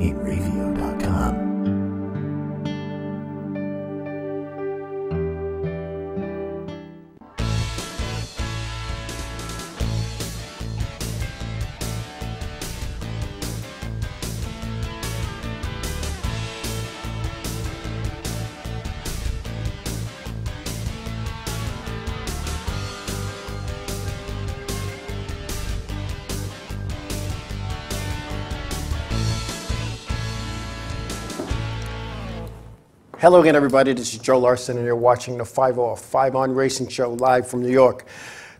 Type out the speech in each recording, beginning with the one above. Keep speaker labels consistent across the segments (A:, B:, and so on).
A: Inravio.com.
B: Hello again, everybody. This is Joe Larson, and you're watching the 5 On Racing Show live from New York.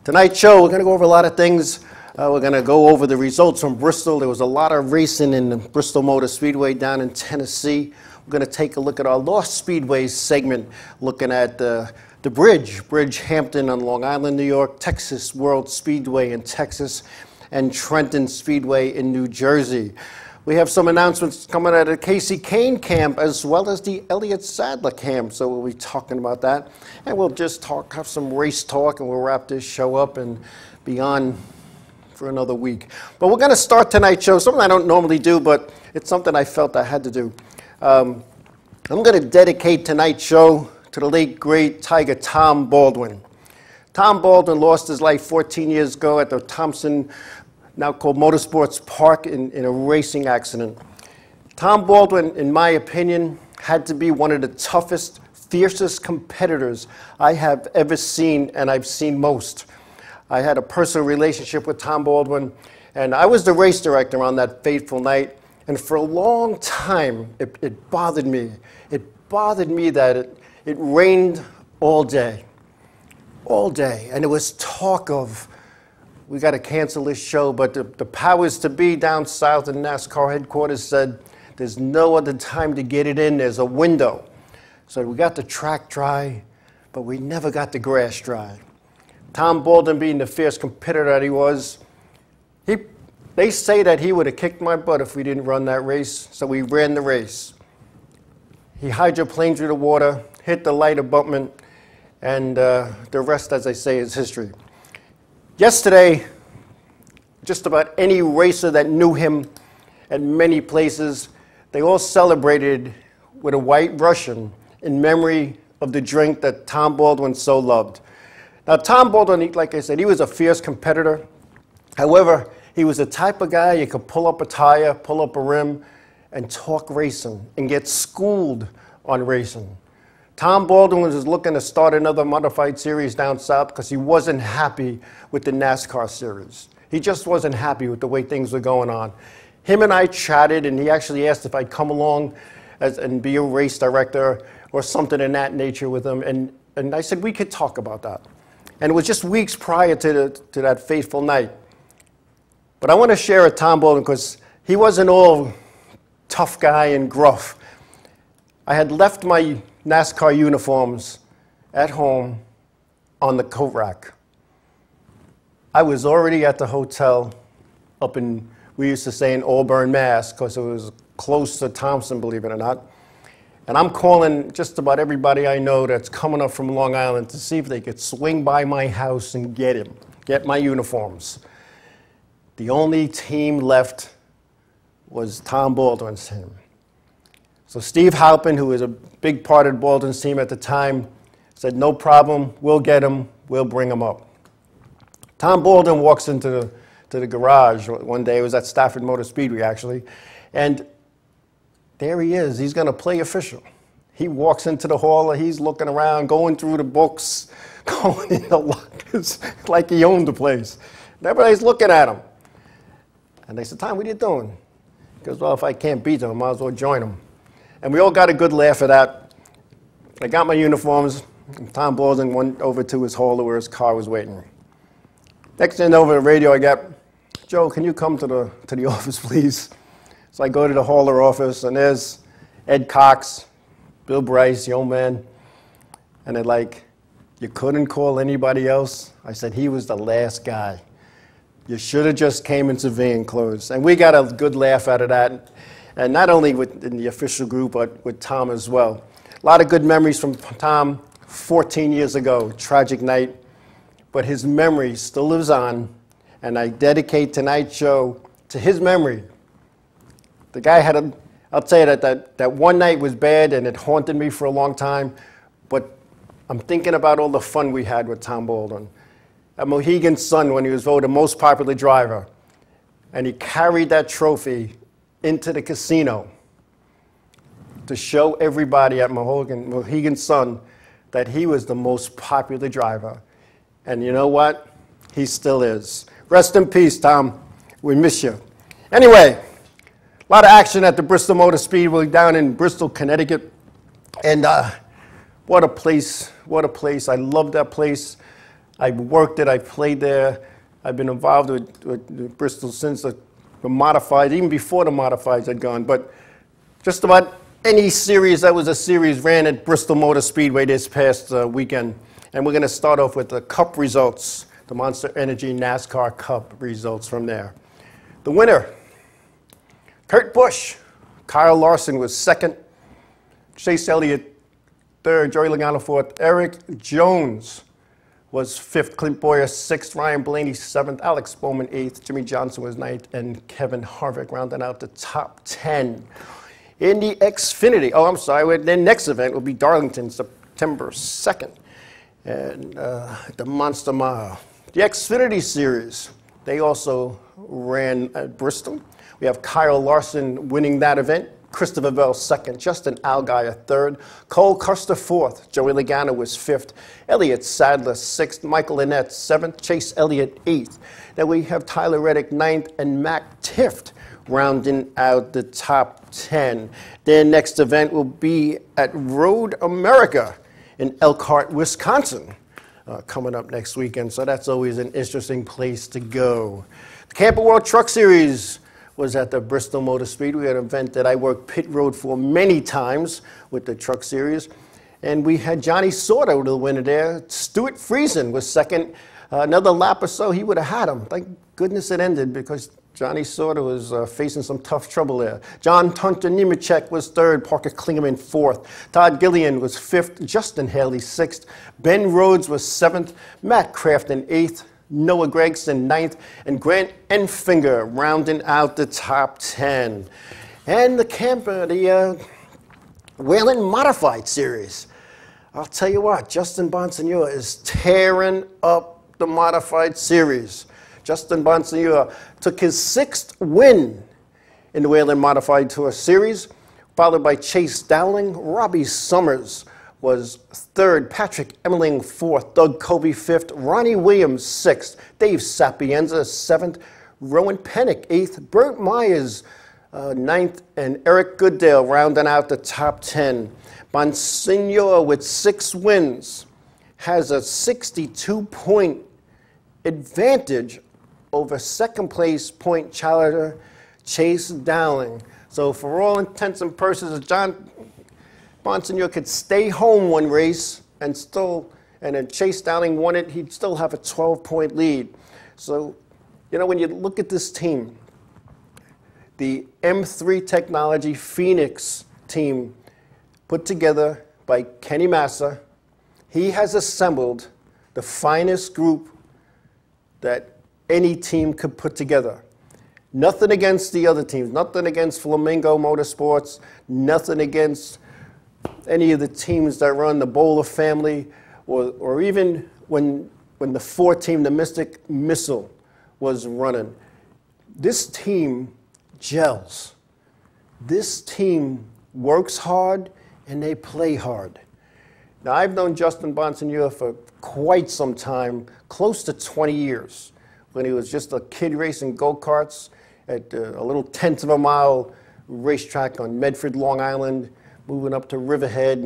B: Tonight's show, we're going to go over a lot of things. We're going to go over the results from Bristol. There was a lot of racing in the Bristol Motor Speedway down in Tennessee. We're going to take a look at our Lost Speedways segment, looking at the Bridgehampton on Long Island, New York, Texas World Speedway in Texas, and Trenton Speedway in New Jersey. We have some announcements coming out of the Kasey Kahne camp as well as the Elliott Sadler camp, so we'll be talking about that. And we'll just have some race talk, and we'll wrap this show up and be on for another week. But we're going to start tonight's show, something I don't normally do, but it's something I felt I had to do. I'm going to dedicate tonight's show to the late, great Tiger Tom Baldwin. Tom Baldwin lost his life 14 years ago at the Thompson, now called Motorsports Park, in a racing accident. Tom Baldwin, in my opinion, had to be one of the toughest, fiercest competitors I have ever seen, and I've seen most. I had a personal relationship with Tom Baldwin, and I was the race director on that fateful night, and for a long time, it bothered me. It bothered me that it rained all day, and there was talk of, we got to cancel this show, but the powers to be down south in NASCAR headquarters said there's no other time to get it in. There's a window. So we got the track dry, but we never got the grass dry. Tom Baldwin, being the fierce competitor that he was, they say that he would have kicked my butt if we didn't run that race, so we ran the race. He hydroplaned through the water, hit the light abutment, and the rest, as I say, is history. Yesterday, just about any racer that knew him at many places, they all celebrated with a white Russian in memory of the drink that Tom Baldwin so loved. Now, Tom Baldwin, like I said, he was a fierce competitor. However, he was the type of guy you could pull up a tire, pull up a rim, and talk racing and get schooled on racing. Tom Baldwin was looking to start another modified series down south because he wasn't happy with the NASCAR series. He just wasn't happy with the way things were going on. Him and I chatted, and he actually asked if I'd come along and be a race director or something in that nature with him, and I said we could talk about that. And it was just weeks prior to that fateful night. But I want to share with Tom Baldwin because he wasn't all tough guy and gruff. I had left my NASCAR uniforms at home on the coat rack. I was already at the hotel up in, we used to say in Auburn, Mass, because it was close to Thompson, believe it or not. And I'm calling just about everybody I know that's coming up from Long Island to see if they could swing by my house and get my uniforms. The only team left was Tom Baldwin's team. So Steve Halpin, who was a big part of Baldwin's team at the time, said, no problem, we'll get him, we'll bring him up. Tom Baldwin walks into the garage one day. It was at Stafford Motor Speedway, actually, and there he is. He's going to play official. He walks into the hall, he's looking around, going through the books, going in the lockers, like he owned the place. And everybody's looking at him. And they said, Tom, what are you doing? He goes, well, if I can't beat them, I might as well join them. And we all got a good laugh at that. I got my uniforms, and Tom Baldwin went over to his hall where his car was waiting. Next thing over the radio, I got, Joe, can you come to the office, please? So I go to the hauler office, and there's Ed Cox, Bill Bryce, the old man. And they're like, you couldn't call anybody else? I said, he was the last guy. You should have just came in civilian clothes. And we got a good laugh out of that. And not only in the official group, but with Tom as well. A lot of good memories from Tom 14 years ago, tragic night. But his memory still lives on, and I dedicate tonight's show to his memory. The guy I'll tell you that one night was bad and it haunted me for a long time, but I'm thinking about all the fun we had with Tom Baldwin. At Mohegan's son, when he was voted most popular driver, and he carried that trophy into the casino to show everybody at Mohegan's son that he was the most popular driver. And you know what? He still is. Rest in peace, Tom. We miss you. Anyway, a lot of action at the Bristol Motor Speedway down in Bristol, Connecticut. And what a place, what a place. I love that place. I worked it, I played there. I've been involved with Bristol since the modifieds, even before the modifieds had gone. But just about any series that was a series ran at Bristol Motor Speedway this past weekend. And we're going to start off with the Cup results, the Monster Energy NASCAR Cup results from there. The winner, Kurt Busch. Kyle Larson was second. Chase Elliott third. Joey Logano fourth. Eric Jones was fifth. Clint Boyer sixth. Ryan Blaney seventh. Alex Bowman eighth. Jimmy Johnson was ninth. And Kevin Harvick rounding out the top 10. In the Xfinity, the next event will be Darlington, September 2nd. And the Monster Mile. The Xfinity Series, they also ran at Bristol. We have Kyle Larson winning that event. Christopher Bell second. Justin Allgaier third. Cole Custer fourth. Joey Logano was fifth. Elliott Sadler sixth. Michael Annett seventh. Chase Elliott eighth. Then we have Tyler Reddick ninth and Mac Tift rounding out the top 10. Their next event will be at Road America in Elkhart, Wisconsin, coming up next weekend. So that's always an interesting place to go. The Camping World Truck Series was at the Bristol Motor Speedway, an event that I worked pit road for many times with the Truck Series. And we had Johnny Sordo, the winner there. Stuart Friesen was second. Another lap or so, he would have had him. Thank goodness it ended, because Johnny Sordo was facing some tough trouble there. John Hunter Nemechek was third. Parker Klingerman fourth. Todd Gillian was fifth. Justin Haley sixth. Ben Rhodes was seventh. Matt Crafton eighth. Noah Gregson ninth. And Grant Enfinger rounding out the top 10. And the Whelen Modified Series. I'll tell you what, Justin Bonsignore is tearing up the Modified Series. Justin Bonsignore took his 6th win in the Whelen Modified Tour Series, followed by Chase Dowling. Robbie Summers was third. Patrick Emmerling fourth. Doug Colby fifth. Ronnie Williams sixth. Dave Sapienza seventh. Rowan Pennick eighth. Burt Myers ninth. And Eric Goodale rounding out the top 10. Bonsignore with 6 wins has a 62-point advantage over second place point challenger Chase Dowling. So for all intents and purposes, John Bonsignore could stay home one race and then Chase Dowling won it, he'd still have a 12-point lead. So, you know, when you look at this team, the M3 Technology Phoenix team put together by Kenny Massa, he has assembled the finest group that any team could put together. Nothing against the other teams, nothing against Flamingo Motorsports, nothing against any of the teams that run the Bowler family, or even when the 4th team, the Mystic Missile, was running. This team gels. This team works hard and they play hard. Now, I've known Justin Bonsignore for quite some time, close to 20 years, when he was just a kid racing go-karts at a little 1/10 of a mile racetrack on Medford, Long Island, moving up to Riverhead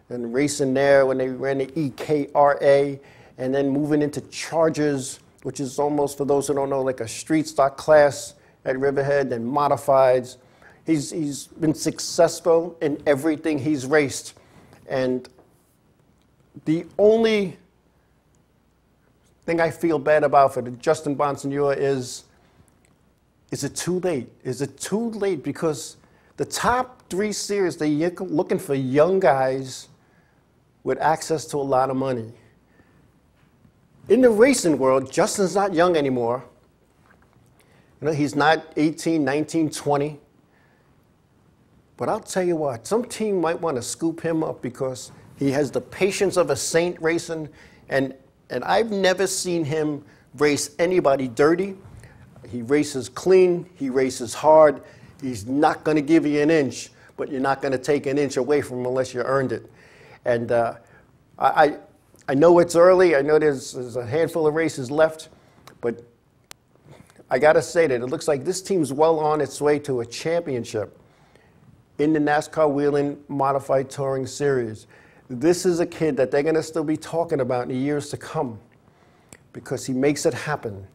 B: and racing there when they ran the EKRA, and then moving into Chargers, which is almost, for those who don't know, like a street stock class at Riverhead, and modifieds. He's been successful in everything he's raced. And the only thing I feel bad about for Justin Bonsignore is it too late? Is it too late? Because the top 3 series, they're looking for young guys with access to a lot of money. In the racing world, Justin's not young anymore. You know, he's not 18, 19, 20. But I'll tell you what, some team might want to scoop him up because he has the patience of a saint racing, and I've never seen him race anybody dirty. He races clean, he races hard. He's not going to give you an inch, but you're not going to take an inch away from him unless you earned it. And I know it's early. I know there's a handful of races left, but I got to say that it looks like this team's well on its way to a championship in the NASCAR Whelen Modified Touring Series. This is a kid that they're going to still be talking about in the years to come because he makes it happen.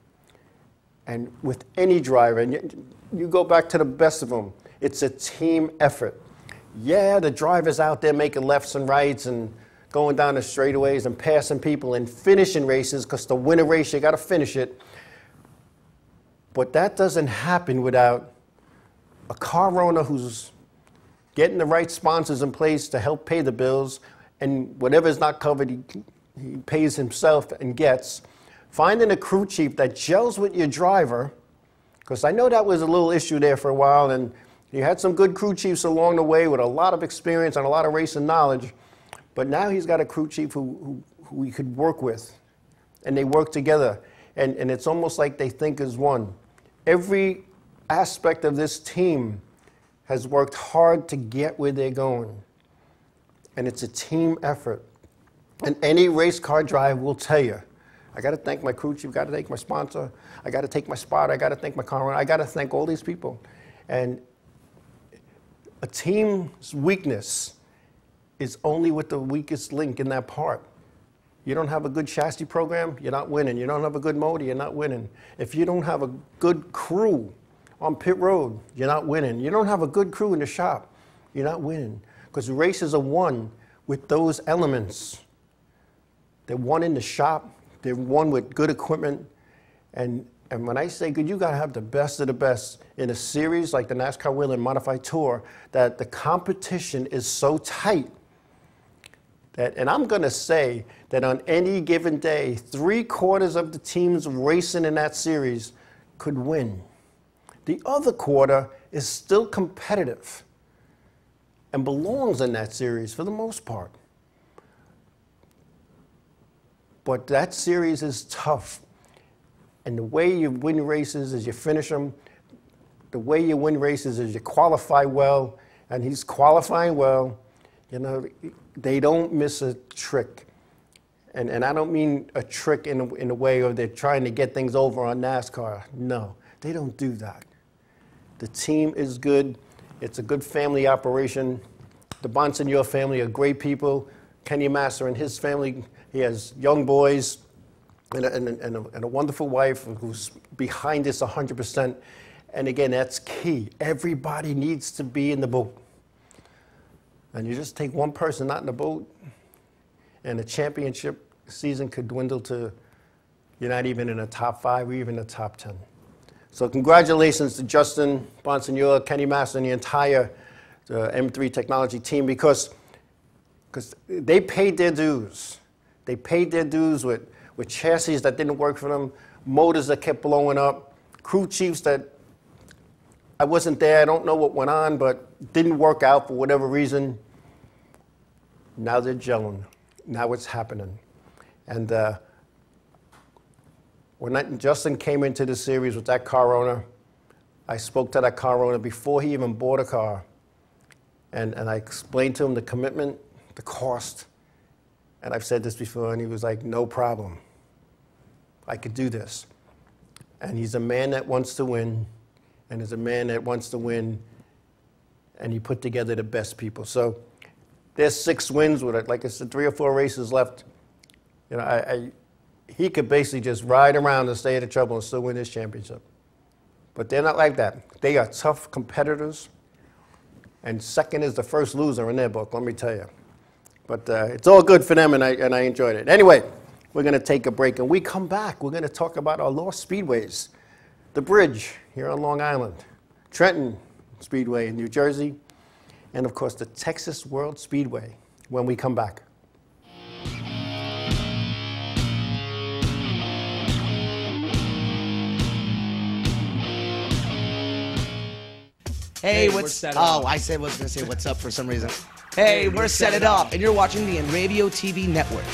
B: And with any driver, and you go back to the best of them, it's a team effort. Yeah, the driver's out there making lefts and rights and going down the straightaways and passing people and finishing races, because to win a race, you got to finish it. But that doesn't happen without a car owner who's getting the right sponsors in place to help pay the bills, and whatever's not covered, he pays himself and gets. Finding a crew chief that gels with your driver, because I know that was a little issue there for a while, and you had some good crew chiefs along the way with a lot of experience and a lot of racing knowledge, but now he's got a crew chief who he could work with, and they work together, and it's almost like they think as one. Every aspect of this team has worked hard to get where they're going, and it's a team effort. And any race car drive will tell you, I got to thank my crew chief, got to thank my sponsor, I got to thank my spotter, I got to thank my car owner, I got to thank all these people. And a team's weakness is only with the weakest link in that part. You don't have a good chassis program, you're not winning. You don't have a good motor, you're not winning. If you don't have a good crew on pit road, you're not winning. You don't have a good crew in the shop, you're not winning. Because races are won with those elements. They're won in the shop, they're won with good equipment. And when I say good, you got to have the best of the best in a series like the NASCAR Whelen Modified Tour, that the competition is so tight that, and I'm going to say that on any given day, 3/4 of the teams racing in that series could win. The other quarter is still competitive and belongs in that series for the most part. But that series is tough. And the way you win races is you finish them. The way you win races is you qualify well, and he's qualifying well. You know, they don't miss a trick. And I don't mean a trick in a way of they're trying to get things over on NASCAR. No, they don't do that. The team is good. It's a good family operation. The Bonsignor family are great people. Kenny Master and his family, he has young boys and a wonderful wife who's behind this 100%. And again, that's key. Everybody needs to be in the boat. And you just take one person not in the boat, and the championship season could dwindle to you're not even in the top 5 or even the top 10. So congratulations to Justin Bonsignor, Kenny Master, and the entire M3 Technology team, because they paid their dues. They paid their dues with chassis that didn't work for them, motors that kept blowing up, crew chiefs that I wasn't there, I don't know what went on, but didn't work out for whatever reason. Now they're gelling. Now it's happening. And when Justin came into the series with that car owner, I spoke to that car owner before he even bought a car. And I explained to him the commitment, the cost. And I've said this before, and he was like, no problem. I could do this. And he's a man that wants to win, and is a man that wants to win, and he put together the best people. So there's 6 wins with it. Like I said, 3 or 4 races left. You know, he could basically just ride around and stay out of trouble and still win this championship. But they're not like that. They are tough competitors, and second is the first loser in their book, let me tell you. But it's all good for them, and I enjoyed it. Anyway, we're going to take a break, and we come back. We're going to talk about our Lost Speedways, the Bridge here on Long Island, Trenton Speedway in New Jersey, and of course the Texas World Speedway when we come back.
A: Hey, what's... Oh, I was going to say what's up for some reason. Hey, we're Set It Off, and you're watching the Inravio TV network.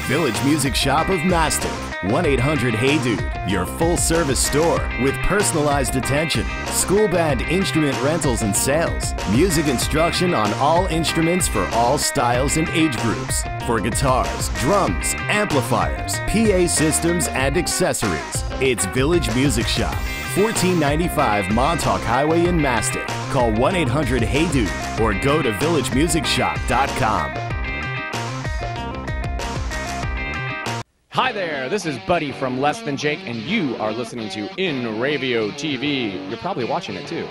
C: Village Music Shop of Mastic. 1-800-HEY-DUDE, your full-service store with personalized attention, school band instrument rentals and sales, music instruction on all instruments for all styles and age groups, for guitars, drums, amplifiers, PA systems, and accessories. It's Village Music Shop, 1495 Montauk Highway in Mastic. Call 1-800-HEY-DUDE or go to villagemusicshop.com.
D: Hi there, this is Buddy from Less Than Jake, and you are listening to Inravio TV. You're probably watching it too.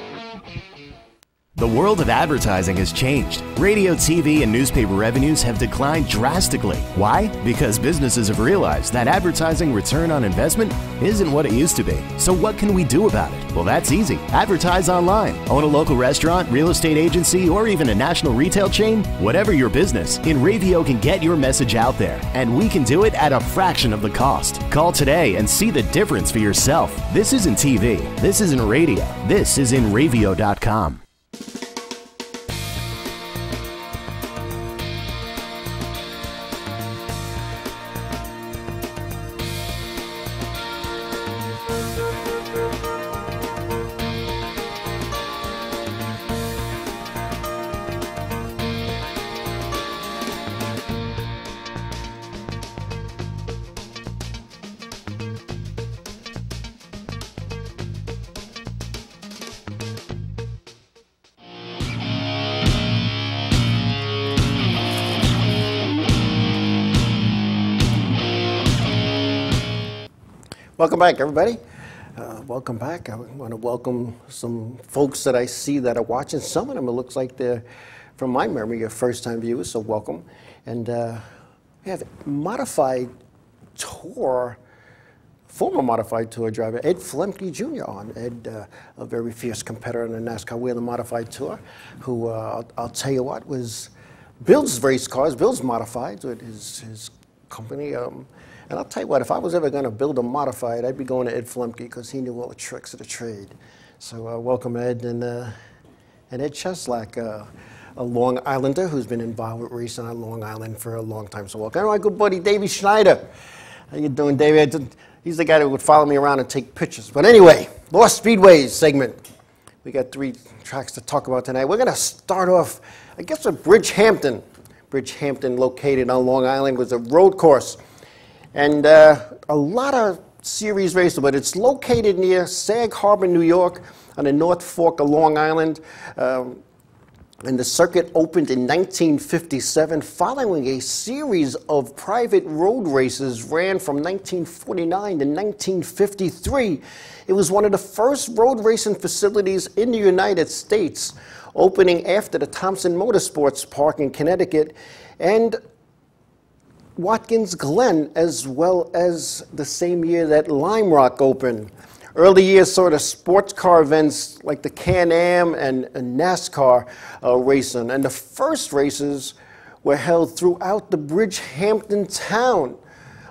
C: The world of advertising has changed. Radio, TV, and newspaper revenues have declined drastically. Why? Because businesses have realized that advertising return on investment isn't what it used to be. So what can we do about it? Well, that's easy. Advertise online. Own a local restaurant, real estate agency, or even a national retail chain? Whatever your business, Inravio can get your message out there, and we can do it at a fraction of the cost. Call today and see the difference for yourself. This isn't TV. This isn't radio. This is Inravio.com.
B: Welcome back, everybody. Welcome back. I want to welcome some folks that I see that are watching. Some of them, it looks like they're, from my memory, your first-time viewers, so welcome. And we have modified tour, former modified tour driver, Ed Flemke Jr. on. Ed, a very fierce competitor in the NASCAR Wheel and Modified Tour, who, I'll tell you what, builds race cars, builds modifieds with his company. And I'll tell you what, if I was ever going to build a modified, I'd be going to Ed Flemke because he knew all the tricks of the trade. So welcome, Ed. And Ed Cheslak, a Long Islander who's been involved with racing on Long Island for a long time. So welcome. And my good buddy, Davey Schneider. How you doing, Davey? He's the guy that would follow me around and take pictures. But anyway, Lost Speedways segment. We got 3 tracks to talk about tonight. We're going to start off, I guess, with Bridgehampton. Bridgehampton, located on Long Island, was a road course. And a lot of series races, but it's located near Sag Harbor, New York, on the North Fork of Long Island. And the circuit opened in 1957, following a series of private road races ran from 1949 to 1953. It was one of the first road racing facilities in the United States, opening after the Thompson Motorsports Park in Connecticut and Watkins Glen, as well as the same year that Lime Rock opened. Early years saw the sports car events like the Can-Am and NASCAR racing. And the first races were held throughout the Bridgehampton town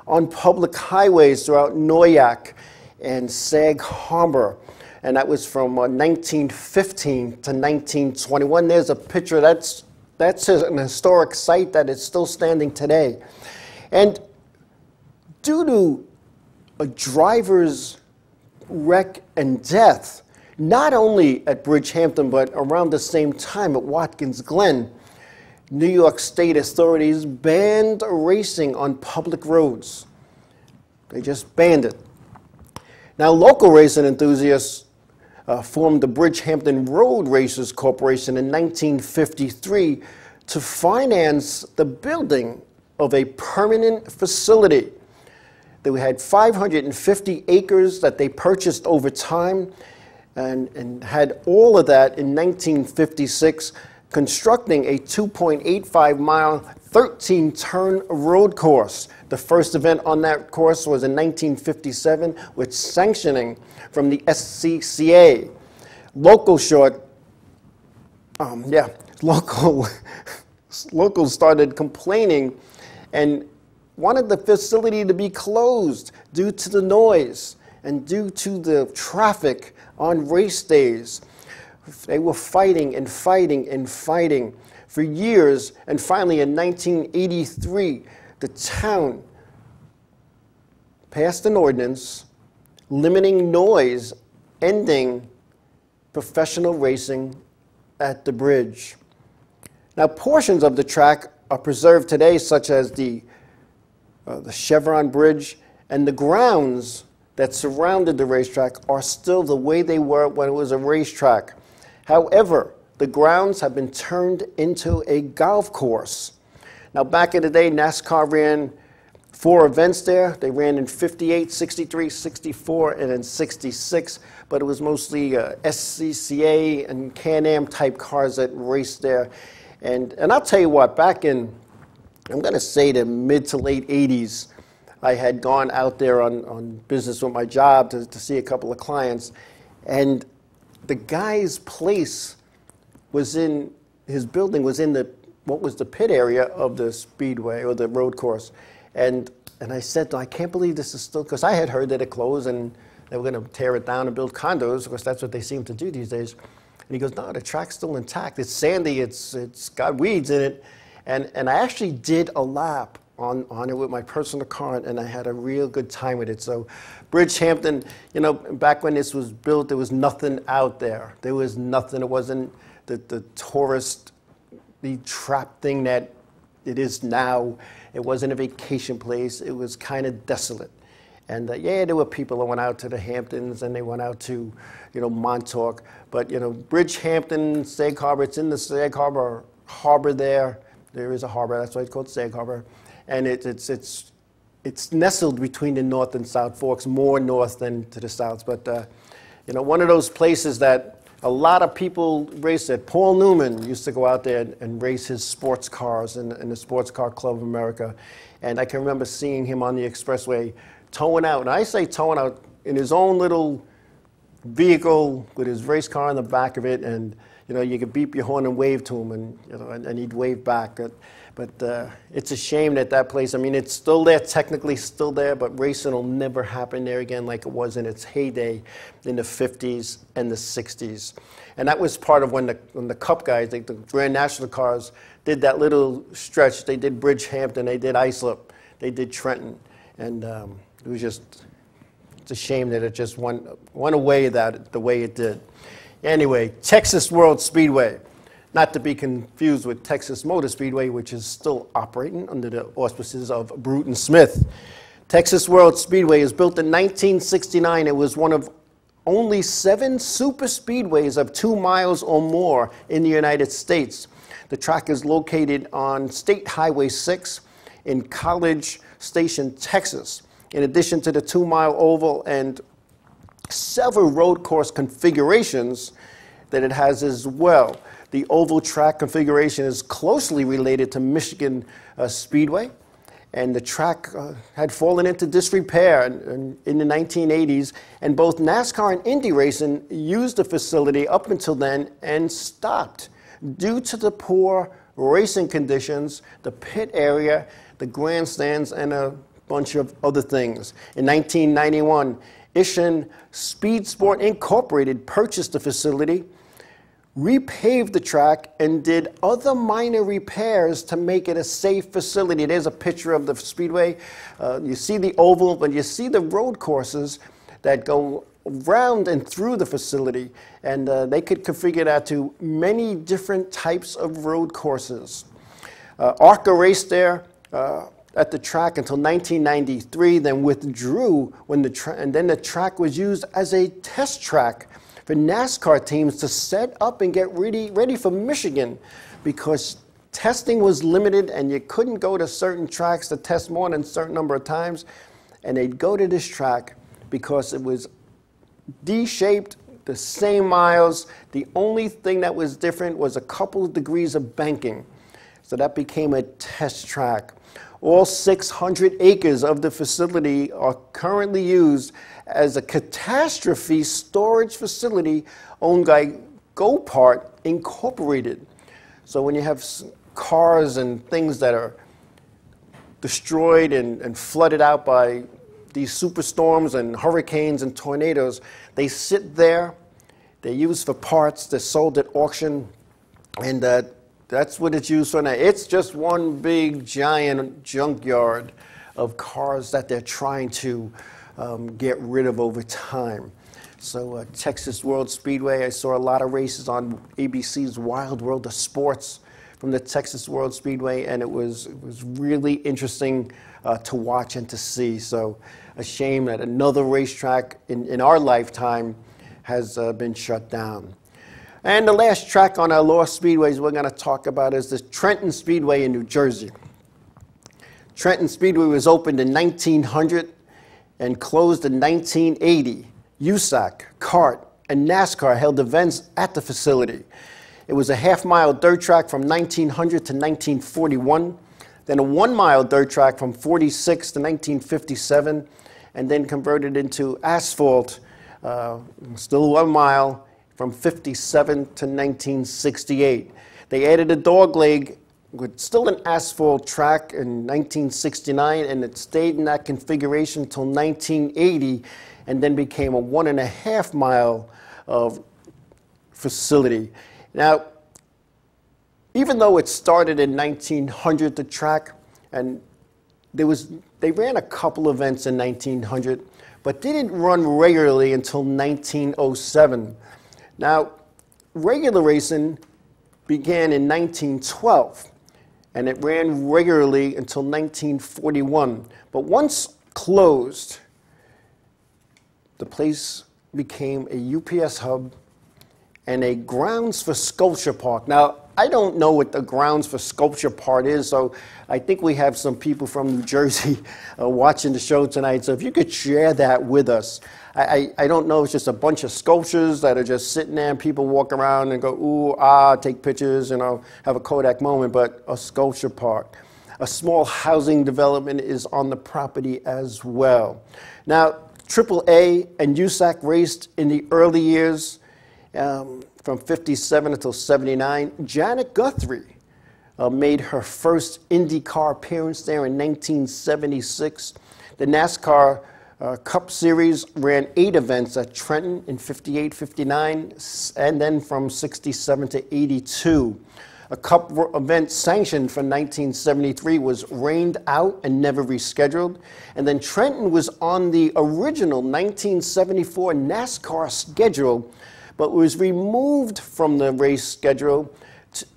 B: on public highways throughout Noyak and Sag Harbor. And that was from 1915 to 1921. There's a picture. That's an historic site that is still standing today. And due to a driver's wreck and death Not only at Bridgehampton, but around the same time at Watkins Glen, New York State authorities banned racing on public roads. They just banned it. Now, local racing enthusiasts formed the Bridgehampton Road Racers Corporation in 1953 to finance the building of a permanent facility. They had 550 acres that they purchased over time and had all of that in 1956, constructing a 2.85-mile, 13-turn road course. The first event on that course was in 1957 with sanctioning from the SCCA. Locals started complaining and wanted the facility to be closed due to the noise and due to the traffic on race days. They were fighting and fighting and fighting for years, and finally in 1983, the town passed an ordinance limiting noise, ending professional racing at the bridge. Now, portions of the track are preserved today, such as the Chevron Bridge, and the grounds that surrounded the racetrack are still the way they were when it was a racetrack. However, the grounds have been turned into a golf course. Now, back in the day, NASCAR ran 4 events there. They ran in 58, 63, 64, and then 66, but it was mostly SCCA and Can-Am type cars that raced there. And I'll tell you what, back in, I'm going to say the mid to late 80s, I had gone out there on business with my job to see a couple of clients, and the guy's place was in, his building was in what was the pit area of the speedway or the road course. And I said, I can't believe this is still, because I had heard that it closed and they were going to tear it down and build condos, because that's what they seem to do these days. And he goes, no, the track's still intact. It's sandy, it's got weeds in it. And I actually did a lap on it with my personal car, and I had a real good time with it. So Bridgehampton, you know, back when this was built, there was nothing out there. There was nothing. It wasn't the tourist, the trap thing that it is now. It wasn't a vacation place. It was kind of desolate. And yeah, there were people that went out to the Hamptons and they went out to, you know, Montauk. But, you know, Bridgehampton, Sag Harbor, it's in the Sag Harbor harbor there. There is a harbor, that's why it's called Sag Harbor. And it's nestled between the North and South Forks, more north than to the south. But, you know, one of those places that a lot of people race at. Paul Newman used to go out there and race his sports cars in the Sports Car Club of America. And I can remember seeing him on the expressway towing out. And I say towing out in his own little vehicle with his race car in the back of it. And, you know, you could beep your horn and wave to him, and, you know, and he'd wave back. But it's a shame that that place, I mean, it's still there, technically still there, but racing will never happen there again like it was in its heyday in the 50s and the 60s. And that was part of when the Cup guys, the Grand National cars, did that little stretch. They did Bridgehampton, they did Islip, they did Trenton. And it was just, it's a shame that it just went away the way it did. Anyway, Texas World Speedway. Not to be confused with Texas Motor Speedway, which is still operating under the auspices of Bruton Smith. Texas World Speedway is built in 1969. It was one of only 7 super speedways of 2 miles or more in the United States. The track is located on State Highway 6 in College Station, Texas. In addition to the 2-mile oval and several road course configurations that it has as well. The oval track configuration is closely related to Michigan Speedway, and the track had fallen into disrepair in the 1980s, and both NASCAR and Indy racing used the facility up until then and stopped due to the poor racing conditions, the pit area, the grandstands, and a bunch of other things. In 1991, Ishan Speed Sport Incorporated purchased the facility, repaved the track, and did other minor repairs to make it a safe facility. There's a picture of the speedway. You see the oval, but you see the road courses that go around and through the facility, and they could configure that to many different types of road courses. ARCA raced there at the track until 1993, then withdrew and then the track was used as a test track for NASCAR teams to set up and get ready for Michigan, because testing was limited and you couldn't go to certain tracks to test more than a certain number of times. And they'd go to this track because it was D-shaped, the same miles. The only thing that was different was a couple of degrees of banking. So that became a test track. All 600 acres of the facility are currently used as a catastrophe storage facility owned by Gopart Incorporated. So when you have cars and things that are destroyed and flooded out by these superstorms and hurricanes and tornadoes, they sit there, they're used for parts, they're sold at auction, and that's what it's used for now. It's just one big giant junkyard of cars that they're trying to get rid of over time. So Texas World Speedway, I saw a lot of races on ABC's Wild World of Sports from the Texas World Speedway, and it was really interesting to watch and to see. So a shame that another racetrack in our lifetime has been shut down. And the last track on our Lost Speedways we're going to talk about is the Trenton Speedway in New Jersey. Trenton Speedway was opened in 1900 and closed in 1980. USAC, CART, and NASCAR held events at the facility. It was a half-mile dirt track from 1900 to 1941, then a 1-mile dirt track from 46 to 1957, and then converted into asphalt, still 1 mile, from 57 to 1968. They added a dogleg with still an asphalt track in 1969, and it stayed in that configuration until 1980, and then became a 1.5 mile facility. Now, even though it started in 1900, the track, and they ran a couple events in 1900, but didn't run regularly until 1907. Now, regular racing began in 1912, and it ran regularly until 1941. But once closed, the place became a UPS hub and a grounds for sculpture park. Now, I don't know what the grounds for sculpture part is, so I think we have some people from New Jersey watching the show tonight. So if you could share that with us. I don't know, it's just a bunch of sculptures that are just sitting there and people walk around and go, ooh, ah, take pictures, have a Kodak moment, but a sculpture park. A small housing development is on the property as well. Now, AAA and USAC raced in the early years, from 57 until 79. Janet Guthrie made her first IndyCar appearance there in 1976. The NASCAR Cup Series ran 8 events at Trenton in 58, 59, and then from 67 to 82. A Cup event sanctioned for 1973 was rained out and never rescheduled. And then Trenton was on the original 1974 NASCAR schedule, but was removed from the race schedule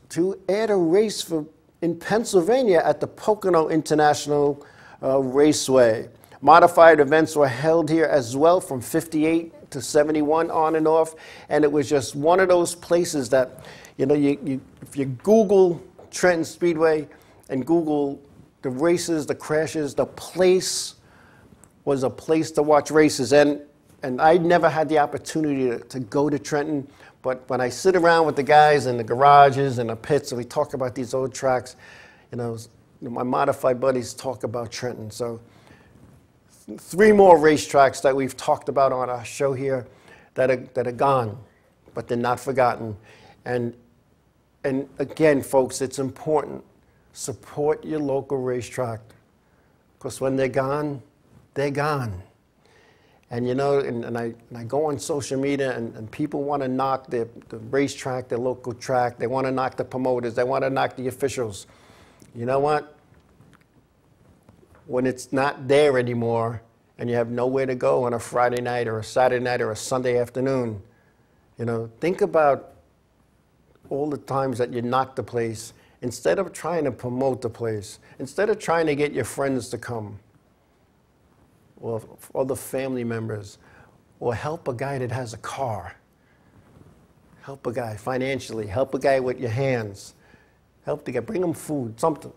B: to add a race in Pennsylvania at the Pocono International Raceway. Modified events were held here as well from 58 to 71 on and off, and it was just one of those places that, if you Google Trenton Speedway and Google the races, the crashes, the place was a place to watch races. And I never had the opportunity to go to Trenton, but when I sit around with the guys in the garages and the pits and we talk about these old tracks, my modified buddies talk about Trenton. So 3 more racetracks that we've talked about on our show here that are gone, but they're not forgotten. And again, folks, it's important. Support your local racetrack, because when they're gone, they're gone. And and I go on social media and people want to knock the racetrack, the local track. They want to knock the promoters. They want to knock the officials. You know what? When it's not there anymore and you have nowhere to go on a Friday night or a Saturday night or a Sunday afternoon, you know, think about all the times that you knock the place. Instead of trying to promote the place, instead of trying to get your friends to come, or other family members, or help a guy that has a car, help a guy financially, help a guy with your hands, help the guy, bring him food, something.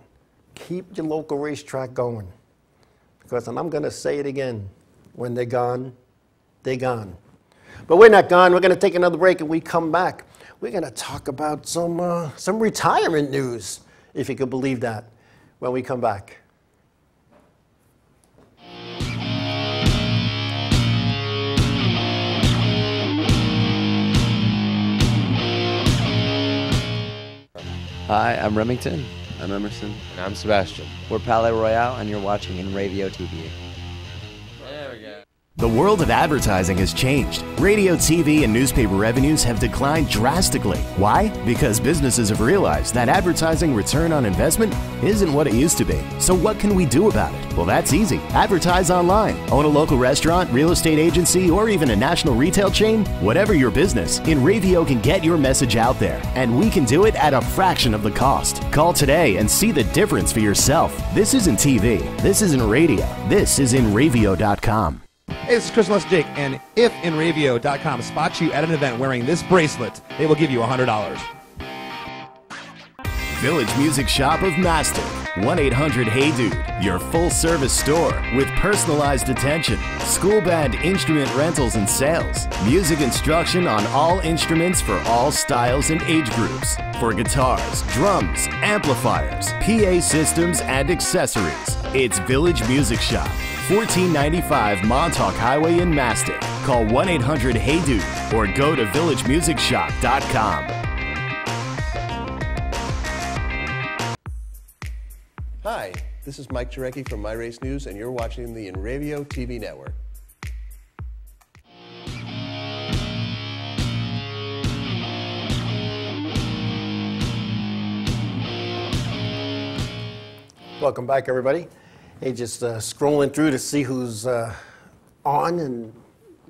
B: Keep your local racetrack going. Because, and I'm going to say it again, when they're gone, they're gone. But we're not gone. We're going to take another break, and we come back. We're going to talk about some retirement news, if you could believe that, when we come back.
A: Hi, I'm Remington.
E: I'm Emerson.
D: And I'm Sebastian.
A: We're Palais Royale, and you're watching Inravio TV.
D: There we go.
C: The world of advertising has changed. Radio, TV, and newspaper revenues have declined drastically. Why? Because businesses have realized that advertising return on investment isn't what it used to be. So what can we do about it? Well, that's easy. Advertise online. Own a local restaurant, real estate agency, or even a national retail chain? Whatever your business, Inravio can get your message out there, and we can do it at a fraction of the cost. Call today and see the difference for yourself. This isn't TV. This isn't radio. This is Inravio.com.
F: Hey, this is Chris Less Jake, and if Inravio.com spots you at an event wearing this bracelet, they will give you $100.
C: Village Music Shop of Mastic. 1-800-HEY-DUDE. Your full-service store with personalized attention, school band instrument rentals and sales, music instruction on all instruments for all styles and age groups, for guitars, drums, amplifiers, PA systems, and accessories. It's Village Music Shop. 1495 Montauk Highway in Mastic. Call 1-800-HEY-DUDE or go to villagemusicshop.com.
E: Hi, this is Mike Jarecki from My Race News, and you're watching the Inravio TV network.
B: Welcome back, everybody. Hey, just scrolling through to see who's on and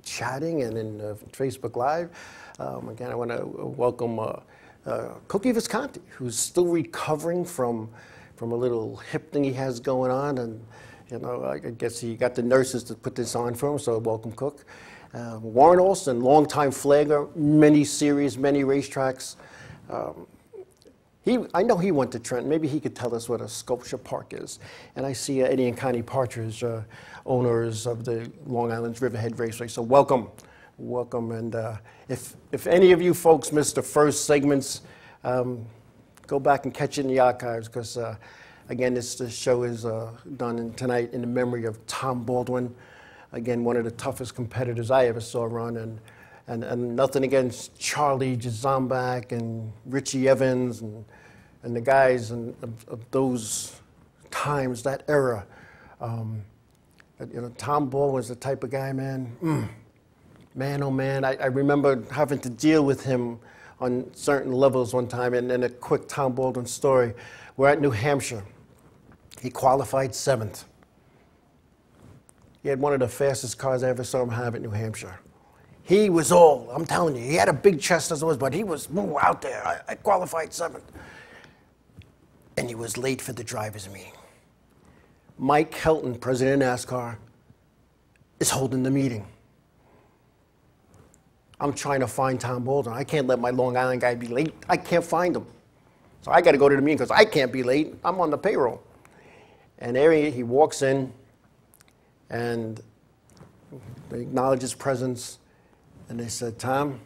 B: chatting and in Facebook Live. Again, I want to welcome Cookie Visconti, who's still recovering from a little hip thing he has going on, and you know, I guess he got the nurses to put this on for him. So welcome, Cook. Warren Olson, longtime flagger, many series, many racetracks. I know he went to Trenton. Maybe he could tell us what a sculpture park is. And I see Eddie and Kahne Partridge, owners of the Long Island's Riverhead Raceway. So welcome, welcome. And if any of you folks missed the first segments, go back and catch it in the archives, because again, this show is done tonight in the memory of Tom Baldwin. Again, one of the toughest competitors I ever saw run, and nothing against Charlie Jazombak and Richie Evans and the guys of those times, that era. You know, Tom Baldwin was the type of guy, man. Man, oh man, I remember having to deal with him on certain levels one time. And a quick Tom Baldwin story. We're at New Hampshire. He qualified 7th. He had one of the fastest cars I ever saw him have at New Hampshire. He was all, I'm telling you, he had a big chest as always, but he was out there. I qualified 7th. And he was late for the driver's meeting. Mike Helton, president of NASCAR, is holding the meeting. I'm trying to find Tom Baldwin. I can't let my Long Island guy be late. I can't find him. So I got to go to the meeting because I can't be late. I'm on the payroll. And there he walks in, and they acknowledge his presence. And they said, Tom,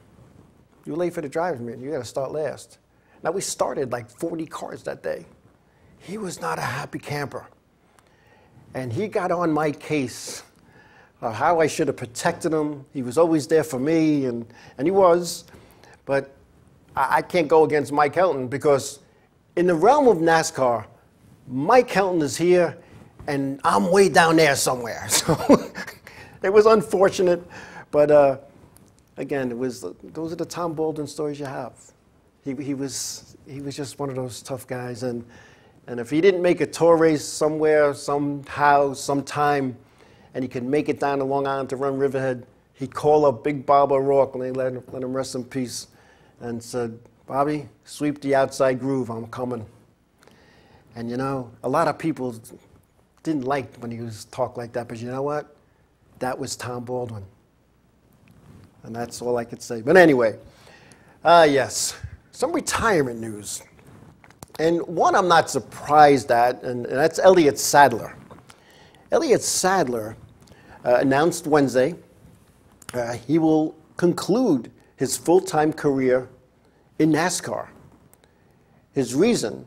B: you're late for the driver's meeting. You got to start last. Now, we started like 40 cars that day. He was not a happy camper. And he got on my case of how I should have protected him. He was always there for me, and he was. But I can't go against Mike Helton, because in the realm of NASCAR, Mike Helton is here, and I'm way down there somewhere. So it was unfortunate, but again, those are the Tom Baldwin stories you have. He was just one of those tough guys, and if he didn't make a tour race somewhere, somehow, sometime, and he could make it down to Long Island to run Riverhead, he'd call up Big Bob O'Rourke when they let him rest in peace and said, Bobby, sweep the outside groove, I'm coming. And you know, a lot of people didn't like when he was talk like that, but you know what? That was Tom Baldwin. And that's all I could say. But anyway, yes, some retirement news. And one I'm not surprised at, and that's Elliott Sadler. Elliott Sadler announced Wednesday he will conclude his full-time career in NASCAR. His reason,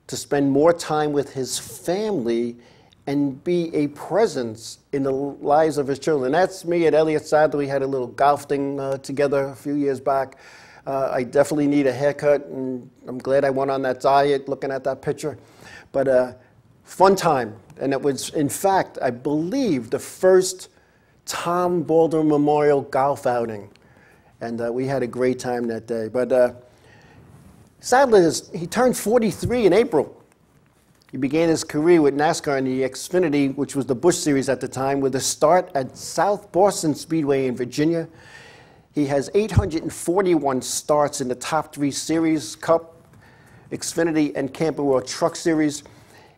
B: to spend more time with his family and be a presence in the lives of his children. That's me at Elliott Sadler. We had a little golf thing together a few years back. I definitely need a haircut, and I'm glad I went on that diet looking at that picture. But fun time. And it was, in fact, I believe, the first Tom Baldwin Memorial golf outing. And we had a great time that day. But Sadler, he turned 43 in April. He began his career with NASCAR in the Xfinity, which was the Busch Series at the time, with a start at South Boston Speedway in Virginia. He has 841 starts in the top 3 series, Cup, Xfinity, and Camping World Truck Series.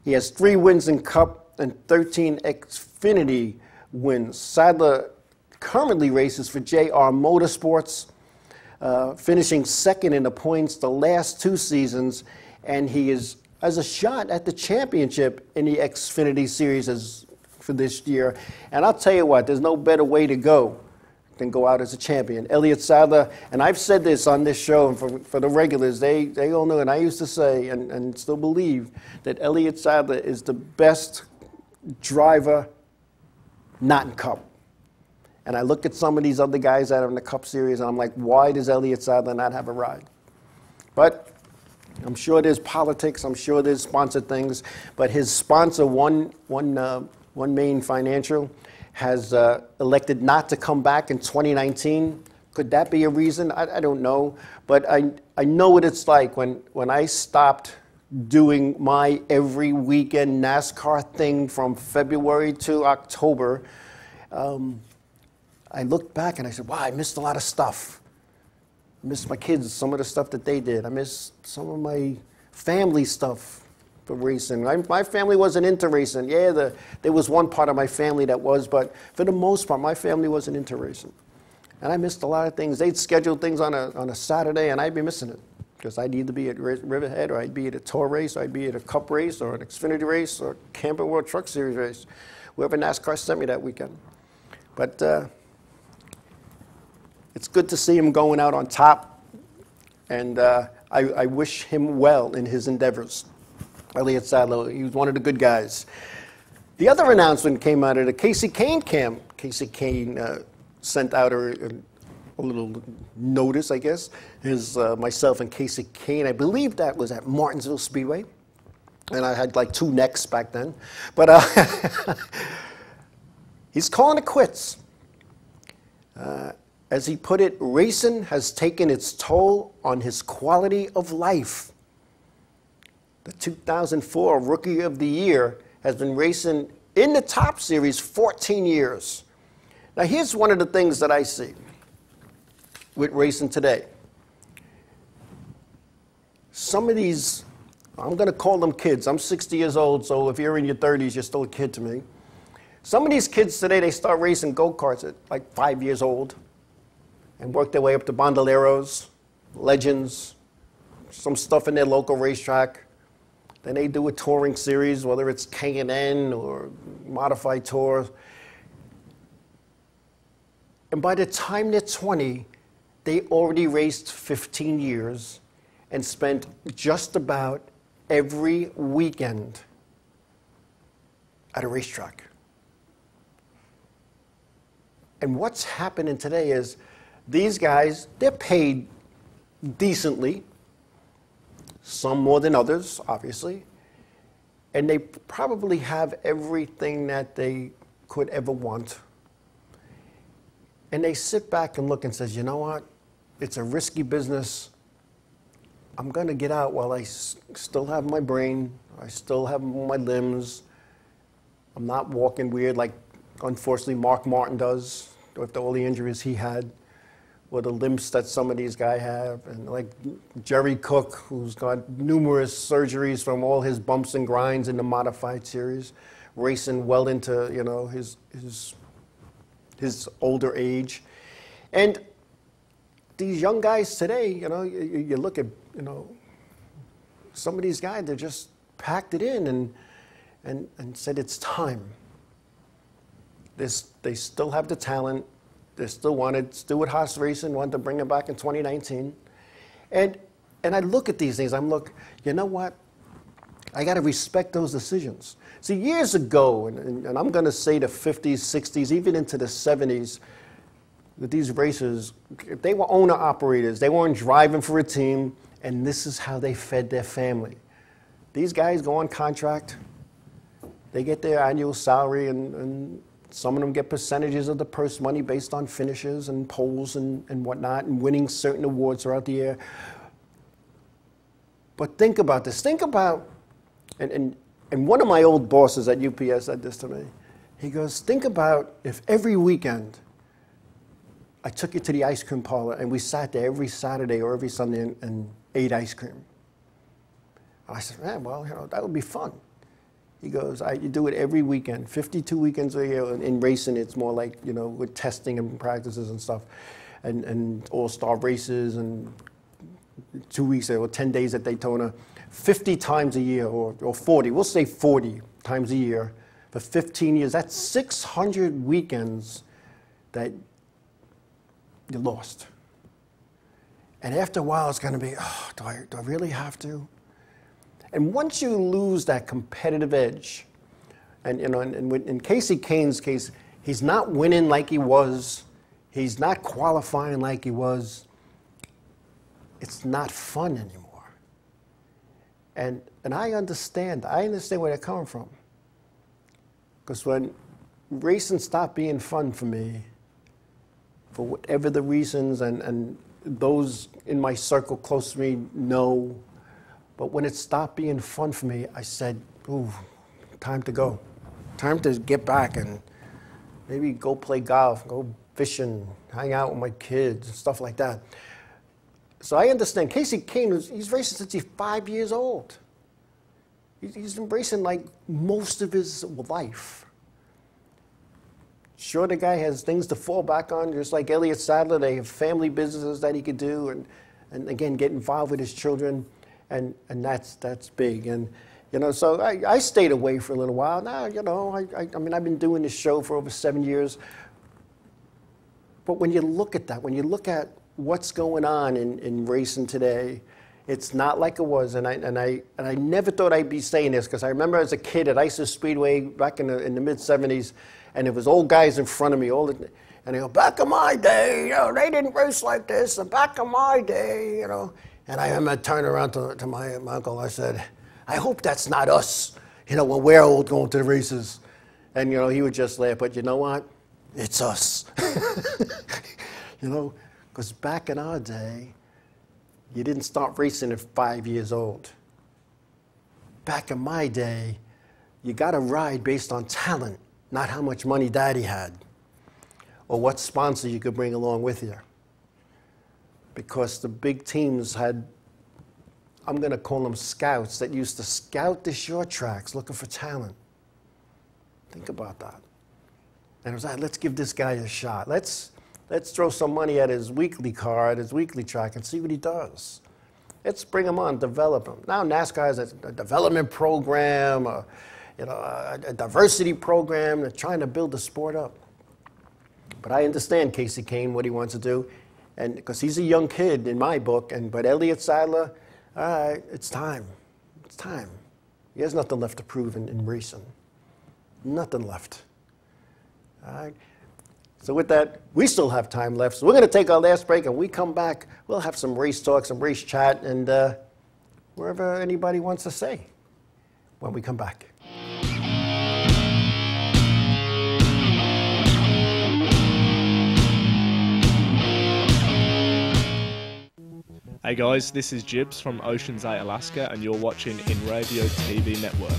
B: He has 3 wins in Cup and 13 Xfinity wins. Sadler currently races for JR Motorsports, finishing second in the points the last 2 seasons, and he has a shot at the championship in the Xfinity Series for this year. And I'll tell you what, there's no better way to go than go out as a champion. Elliott Sadler, and I've said this on this show, and for the regulars, they all know, and I used to say and still believe that Elliott Sadler is the best driver not in Cup. And I look at some of these other guys that are in the Cup Series, and I'm like, why does Elliott Sadler not have a ride? But I'm sure there's politics, I'm sure there's sponsored things, but his sponsor, One Main Financial, has elected not to come back in 2019. Could that be a reason? I don't know. But I know what it's like when I stopped doing my every weekend NASCAR thing from February to October. I looked back and I said, wow, I missed a lot of stuff. I missed my kids, some of the stuff that they did. I missed some of my family stuff. Racing. My family wasn't into racing. Yeah, there was one part of my family that was, but for the most part, my family wasn't into racing. And I missed a lot of things. They'd schedule things on a Saturday, and I'd be missing it because I'd either be at Riverhead, or I'd be at a tour race, or I'd be at a Cup race, or an Xfinity race, or Camping World Truck Series race, wherever NASCAR sent me that weekend. But it's good to see him going out on top, and I wish him well in his endeavors. Elliott Sadler, he was one of the good guys. The other announcement came out of the Kasey Kahne camp. Kasey Kahne sent out a little notice, I guess. Myself and Kasey Kahne, I believe that was at Martinsville Speedway. And I had like 2 necks back then. But he's calling it quits. As he put it, racing has taken its toll on his quality of life. The 2004 Rookie of the Year has been racing in the top series 14 years. Now, here's one of the things that I see with racing today. Some of these, I'm going to call them kids. I'm 60 years old, so if you're in your 30s, you're still a kid to me. Some of these kids today, they start racing go-karts at like 5 years old and work their way up to bandoleros, legends, some stuff in their local racetrack. Then they do a touring series, whether it's K&N or modified tour. And by the time they're 20, they already raced 15 years and spent just about every weekend at a racetrack. And what's happening today is these guys, they're paid decently. Some more than others, obviously. And they probably have everything that they could ever want. And they sit back and look and says, you know what? It's a risky business. I'm going to get out while I still have my brain. I still have my limbs. I'm not walking weird like unfortunately Mark Martin does, with all the injuries he had, or the limps that some of these guys have, and like Jerry Cook, who's got numerous surgeries from all his bumps and grinds in the modified series, racing well into, you know, his older age. And these young guys today, you know, you look at, you know, some of these guys, they just packed it in and said it's time. They still have the talent. They still wanted Stewart Haas Racing, wanted to bring him back in 2019. And I look at these things, you know what? I got to respect those decisions. See, years ago, and I'm going to say the 50s, 60s, even into the 70s, with these racers, they were owner-operators. They weren't driving for a team, and this is how they fed their family. These guys go on contract. They get their annual salary, and some of them get percentages of the purse money based on finishes and poles and whatnot, and winning certain awards throughout the year. But think about this. Think about, and one of my old bosses at UPS said this to me. He goes, think about if every weekend I took you to the ice cream parlor and we sat there every Saturday or every Sunday and ate ice cream. And I said, man, well, you know, that would be fun. He goes, you do it every weekend, 52 weekends a year. In racing, it's more like, you know, with testing and practices and stuff, and all-star races and 2 weeks or 10 days at Daytona, 50 times a year or 40. We'll say 40 times a year for 15 years. That's 600 weekends that you lost. And after a while, it's going to be, oh, do I really have to? And once you lose that competitive edge, and you know, in Kasey Kahne's case, he's not winning like he was, he's not qualifying like he was. It's not fun anymore. And I understand where they're coming from. Because when racing stopped being fun for me, for whatever the reasons, and those in my circle close to me know, but when it stopped being fun for me, I said, ooh, time to go. Time to get back and maybe go play golf, go fishing, hang out with my kids, and stuff like that. So I understand. Kasey Kahne, he's racing since he's 5 years old. He's been racing like most of his life. Sure, the guy has things to fall back on, just like Elliott, Sadler. They have family businesses that he could do, and again, get involved with his children, and that's big. And you know, so I stayed away for a little while. Now, you know, I mean, I've been doing this show for over 7 years. But when you look at that, when you look at what's going on in racing today, it's not like it was. And I never thought I'd be saying this, because I remember as a kid at Lost Speedway back in the mid-'70s. And there was old guys in front of me, and they go, back in my day, you know, they didn't race like this, and back in my day, you know. And I remember turning around to my uncle, I said, I hope that's not us, you know, when we're old going to the races. And, you know, he would just laugh, but you know what? It's us. You know, because back in our day, you didn't start racing at 5 years old. Back in my day, you got to ride based on talent, not how much money daddy had or what sponsor you could bring along with you. Because the big teams had, I'm going to call them scouts, that used to scout the short tracks looking for talent. Think about that. And it was like, let's give this guy a shot. Let's throw some money at his weekly car, at his weekly track, and see what he does. Let's bring him on, develop him. Now NASCAR has a development program, you know, a diversity program. They're trying to build the sport up. But I understand Kasey Kahne, what he wants to do, and because he's a young kid in my book. But Elliott, Sadler, all right, it's time. It's time. He has nothing left to prove in racing. Nothing left. All right. So with that, we still have time left. So we're going to take our last break, and when we come back, we'll have some race talk, some race chat, and wherever anybody wants to say when we come back.
G: Hey guys, this is Jibs from Ocean's 8, Alaska, and you're watching Inravio TV Network.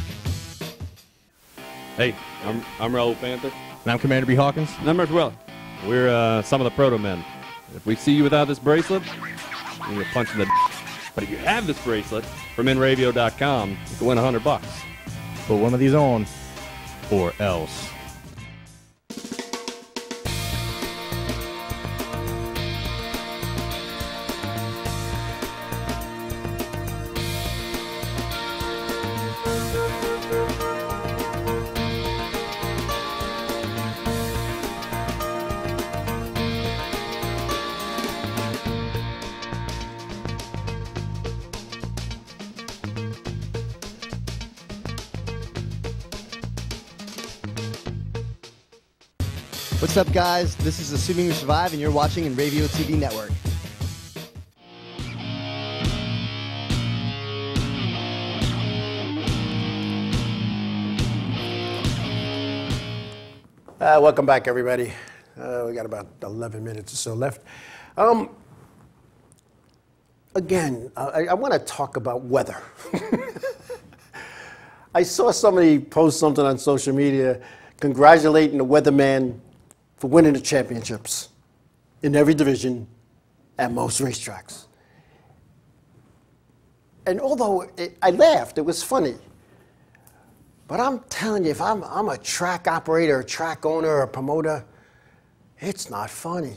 H: Hey, I'm Raul Panther. And I'm Commander B. Hawkins.
I: And I'm Richard Weller. We're some of the proto men. If we see you without this bracelet, you get punched in the But if you have this bracelet from Inravio.com, you can win $100.
H: Put one of these on, or else.
A: What's up, guys? This is Assuming We Survive, and you're watching Inravio TV Network.
B: Welcome back, everybody. We got about 11 minutes or so left. Again, I want to talk about weather. I saw somebody post something on social media congratulating the weatherman for winning the championships in every division at most racetracks. And although I laughed, it was funny. But I'm telling you, if I'm a track operator, a track owner, or a promoter, it's not funny.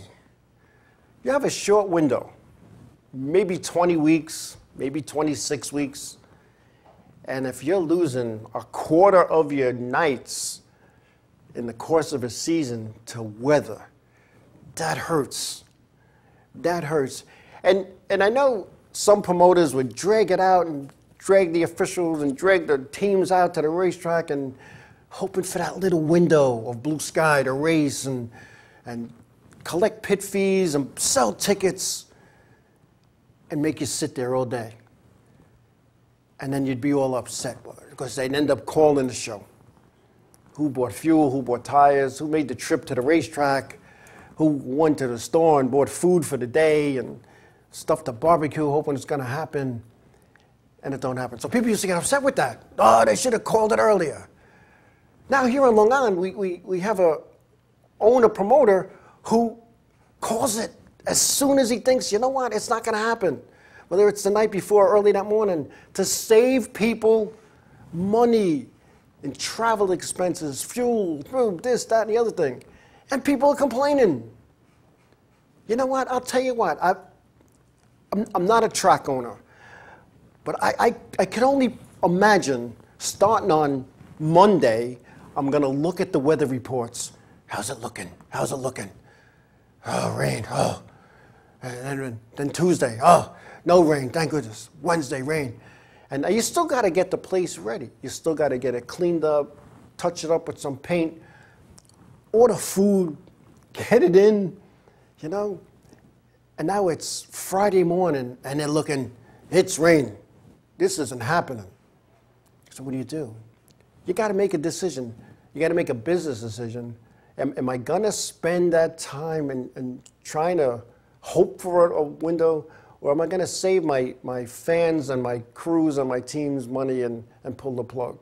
B: You have a short window, maybe 20 weeks, maybe 26 weeks. And if you're losing a quarter of your nights in the course of a season to weather, that hurts. That hurts. And I know some promoters would drag it out and drag the officials and drag the teams out to the racetrack and hoping for that little window of blue sky to race and collect pit fees and sell tickets and make you sit there all day. And then you'd be all upset because they'd end up calling the show. Who bought fuel, who bought tires, who made the trip to the racetrack, who went to the store and bought food for the day and stuffed a barbecue hoping it's going to happen, and it don't happen. So people used to get upset with that. Oh, they should have called it earlier. Now here in Long Island, we have a owner promoter who calls it as soon as he thinks, you know what, it's not going to happen. Whether it's the night before or early that morning, to save people money and travel expenses, fuel, this, that, and the other thing. And people are complaining. You know what? I'll tell you what. I'm not a track owner. But I can only imagine starting on Monday, I'm going to look at the weather reports. How's it looking? How's it looking? Oh, rain. Oh. And then Tuesday. Oh, no rain. Thank goodness. Wednesday, rain. And you still got to get the place ready. You still got to get it cleaned up, touch it up with some paint, order food, get it in, you know. And now it's Friday morning, and they're looking, it's raining. This isn't happening. So what do? You got to make a decision. You got to make a business decision. Am I going to spend that time in trying to hope for a window, or am I going to save my fans and my crews and my team's money and pull the plug?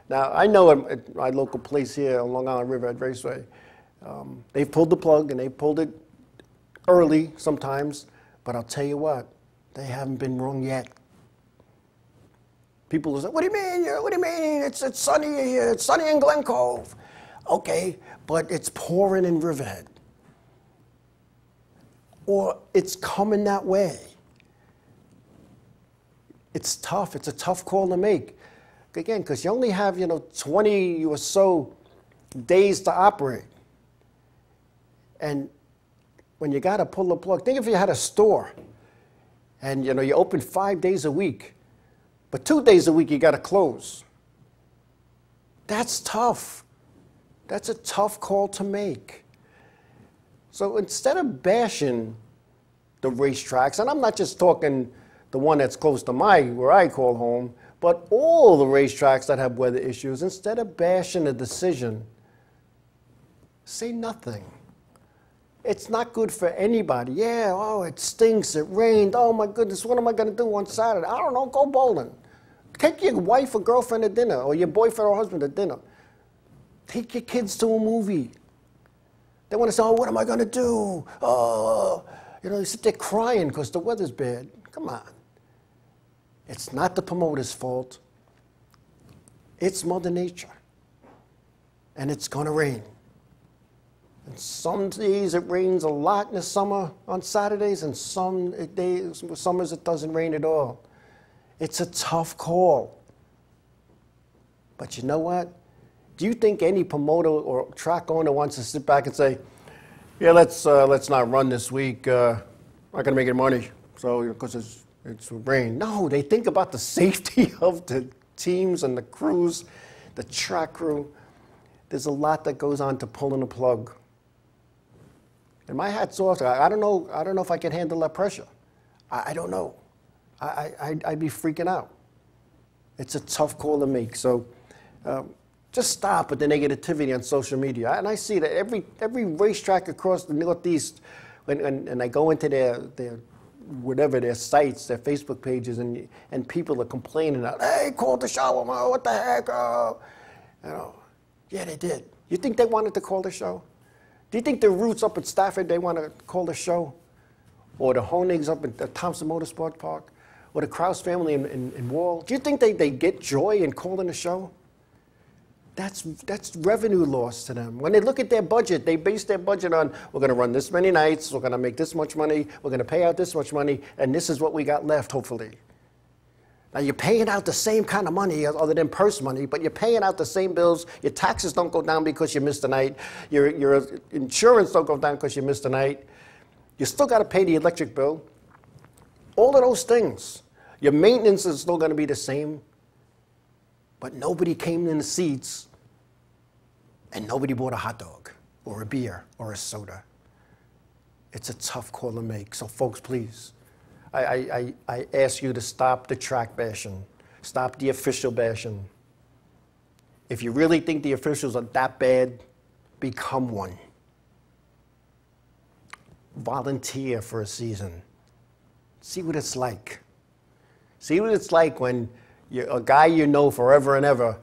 B: Now, I know at my local place here on Long Island Riverhead Raceway, they've pulled the plug, and they pulled it early sometimes, but I'll tell you what, they haven't been wrong yet. People will say, what do you mean? What do you mean? It's sunny here. It's sunny in Glen Cove. Okay, but it's pouring in Riverhead. Or it's coming that way. It's tough. It's a tough call to make. Again, because you only have, 20 or so days to operate. And when you got to pull the plug, think if you had a store and, you open 5 days a week, but 2 days a week you got to close. That's tough. That's a tough call to make. So instead of bashing the racetracks, and I'm not just talking the one that's close to where I call home, but all the racetracks that have weather issues, instead of bashing a decision, say nothing. It's not good for anybody. Yeah, oh, it stinks, it rained, oh my goodness, what am I going to do on Saturday? I don't know, go bowling. Take your wife or girlfriend to dinner, or your boyfriend or husband to dinner. Take your kids to a movie. They want to say, oh, what am I going to do? Oh, you know, you sit there crying because the weather's bad. Come on. It's not the promoter's fault. It's Mother Nature. And it's going to rain. And some days it rains a lot in the summer on Saturdays, and some days, summers it doesn't rain at all. It's a tough call. But you know what? Do you think any promoter or track owner wants to sit back and say, yeah, let's not run this week. Not going to make any money, so because it's rain. No, they think about the safety of the teams and the crews, the track crew. There's a lot that goes on to pulling the plug. And my hat's off. I don't know if I can handle that pressure. I don't know. I'd be freaking out. It's a tough call to make. So just stop with the negativity on social media. And I see that every racetrack across the Northeast, and I go into their whatever, their sites, their Facebook pages, and people are complaining out, hey, call the show, what the heck? You know, yeah, they did. You think they wanted to call the show? Do you think the Roots up at Stafford, they want to call the show? Or the Honigs up at the Thompson Motorsports Park? Or the Krause family in Wall? Do you think they get joy in calling the show? That's revenue loss to them. When they look at their budget, they base their budget on, we're going to run this many nights, we're going to make this much money, we're going to pay out this much money, and this is what we got left, hopefully. Now, you're paying out the same kind of money other than purse money, but you're paying out the same bills. Your taxes don't go down because you missed a night. Your insurance don't go down because you missed a night. You still got to pay the electric bill. All of those things. Your maintenance is still going to be the same. But nobody came in the seats, and nobody bought a hot dog or a beer or a soda. It's a tough call to make. So, folks, please, I ask you to stop the track bashing. Stop the official bashing. If you really think the officials are that bad, become one. Volunteer for a season. See what it's like. See what it's like when a guy you know forever and ever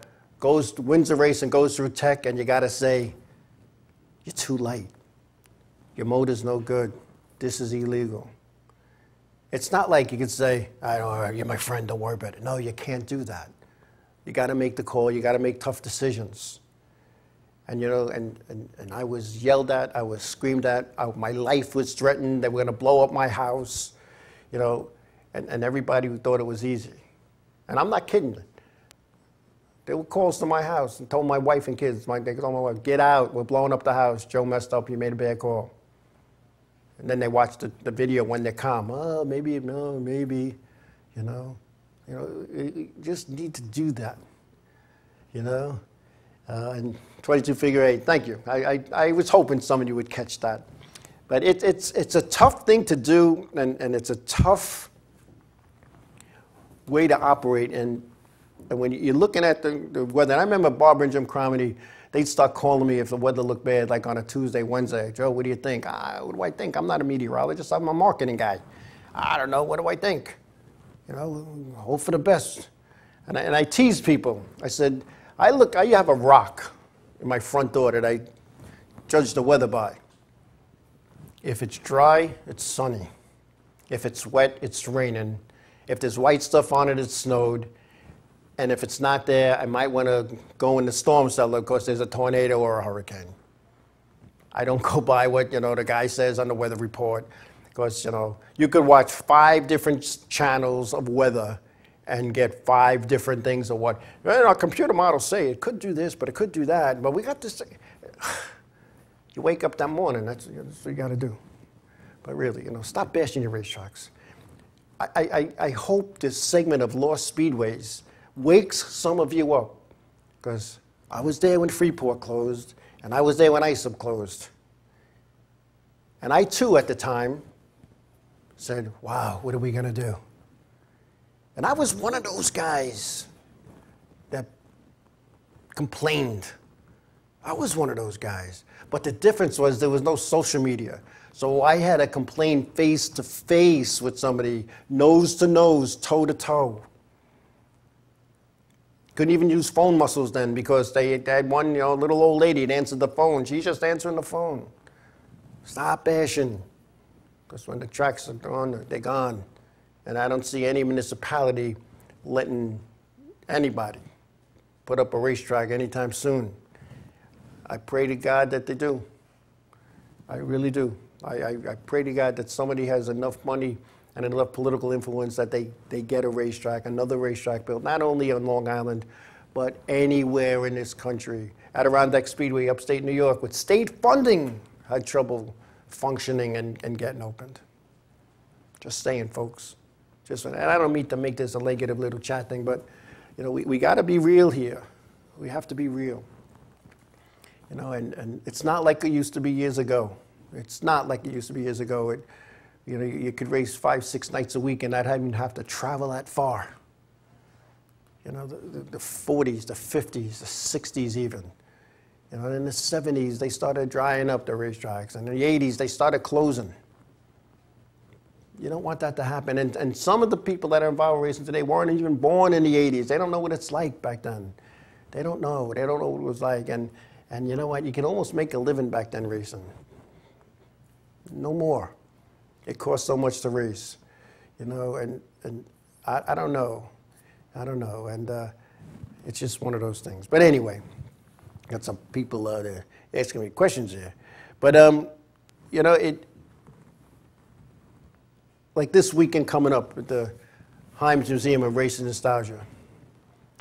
B: wins a race and goes through tech, and you got to say, you're too light. Your motor's no good. This is illegal. It's not like you could say, I don't know, you're my friend, don't worry about it. No, you can't do that. You got to make the call. You got to make tough decisions. And, you know, and I was yelled at. I was screamed at. My life was threatened. They were going to blow up my house, you know, and everybody thought it was easy. And I'm not kidding you. There were calls to my house and told my wife and kids, they told my wife, get out, we're blowing up the house. Joe messed up, you made a bad call. And then they watched the video when they're calm. Oh, maybe, no, maybe, you know. You just need to do that, you know. And 22 figure 8, thank you. I was hoping somebody would catch that. But it's a tough thing to do, and it's a tough way to operate. And when you're looking at the weather, and I remember Barbara and Jim Cromedy, they'd start calling me if the weather looked bad, like on a Tuesday, Wednesday. Joe, what do you think? What do I think? I'm not a meteorologist. I'm a marketing guy. I don't know. What do I think? You know, hope for the best. And I tease people. I said, I have a rock in my front door that I judge the weather by. If it's dry, it's sunny. If it's wet, it's raining. If there's white stuff on it, it's snowed. And if it's not there, I might want to go in the storm cellar because there's a tornado or a hurricane. I don't go by what, the guy says on the weather report, because, you could watch 5 different channels of weather and get 5 different things of what, our computer models say it could do this, but it could do that. But we got this. You wake up that morning, that's what you got to do. But really, stop bashing your racetracks. I hope this segment of Lost Speedways wakes some of you up, because I was there when Freeport closed, and I was there when ISUP closed. And I, too, at the time, said, wow, what are we going to do? And I was one of those guys that complained. I was one of those guys. But the difference was there was no social media. So I had to complain face to face with somebody, nose to nose, toe to toe. Couldn't even use phone muscles then because they had one, little old lady that answered the phone. She's just answering the phone. Stop bashing. Because when the tracks are gone, they're gone. And I don't see any municipality letting anybody put up a racetrack anytime soon. I pray to God that they do. I really do. I pray to God that somebody has enough money and enough political influence that they get a racetrack, another racetrack built, not only on Long Island, but anywhere in this country. Adirondack Speedway, upstate New York, with state funding, had trouble functioning and getting opened. Just saying, folks. And I don't mean to make this a negative little chat thing, but we got to be real here. We have to be real. And it's not like it used to be years ago. It's not like it used to be years ago. You could race 5-6 nights a week and not even have to travel that far. The 40s, the 50s, the 60s even. In the 70s, they started drying up the racetracks. And in the 80s, they started closing. You don't want that to happen. And some of the people that are involved in racing today weren't even born in the 80s. They don't know what it's like back then. They don't know. They don't know what it was like. And you know what? You could almost make a living back then racing. No more. It costs so much to race. And I don't know. I don't know. And it's just one of those things. But anyway, got some people there asking me questions here. But, like this weekend coming up at the Himes Museum of Racing Nostalgia.